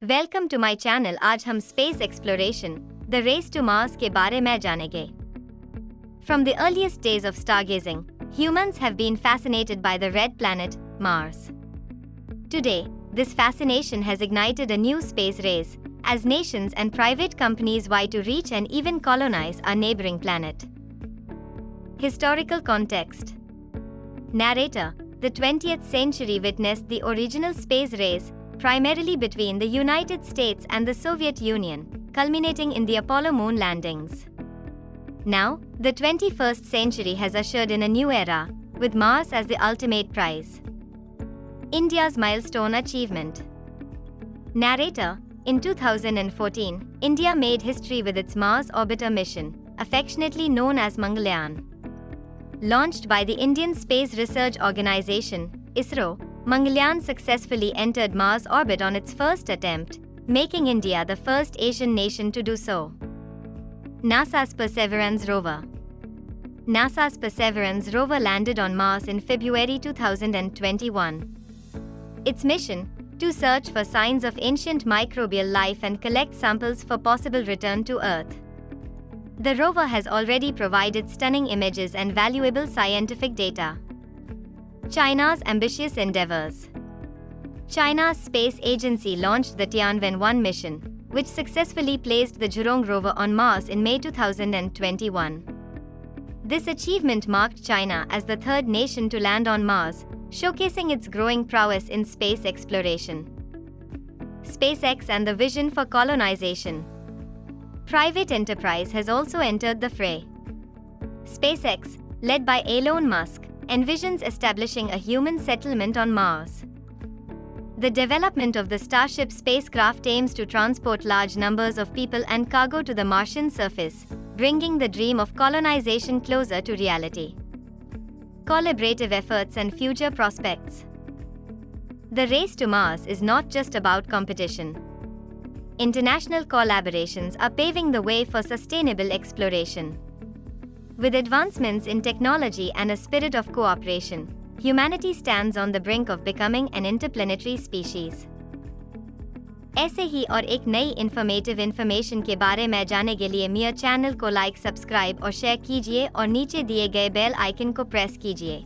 Welcome to my channel. आज हम space exploration the race to Mars के बारे में जानेंगे। From the earliest days of stargazing, humans have been fascinated by the red planet, Mars. Today, this fascination has ignited a new space race, as nations and private companies vie to reach and even colonize our neighboring planet. Historical context. Narrator: the 20th century witnessed the original space race, primarily between the United States and the Soviet Union, culminating in the Apollo moon landings. Now, the 21st century has ushered in a new era, with Mars as the ultimate prize. India's milestone achievement. Narrator: in 2014, India made history with its Mars orbiter mission, affectionately known as Mangalyaan. Launched by the Indian Space Research Organisation, ISRO, Mangalyaan successfully entered Mars orbit on its first attempt, making India the first Asian nation to do so. NASA's Perseverance rover. NASA's Perseverance rover landed on Mars in February 2021. Its mission: to search for signs of ancient microbial life and collect samples for possible return to Earth. The rover has already provided stunning images and valuable scientific data. China's ambitious endeavors. China's space agency launched the Tianwen-1 mission, which successfully placed the Zhurong rover on Mars in May 2021. This achievement marked China as the third nation to land on Mars, showcasing its growing prowess in space exploration. SpaceX and the vision for colonization. Private enterprise has also entered the fray. SpaceX, led by Elon Musk, envisions establishing a human settlement on Mars. The development of the Starship spacecraft aims to transport large numbers of people and cargo to the Martian surface, bringing the dream of colonization closer to reality. Collaborative efforts and future prospects. The race to Mars is not just about competition. International collaborations are paving the way for sustainable exploration. With advancements in technology and a spirit of cooperation, humanity stands on the brink of becoming an interplanetary species. ऐसे ही और एक नई information के बारे में जानने के लिए मेरे चैनल को लाइक, सब्सक्राइब और शेयर कीजिए और नीचे दिए गए बेल आइकन को प्रेस कीजिए।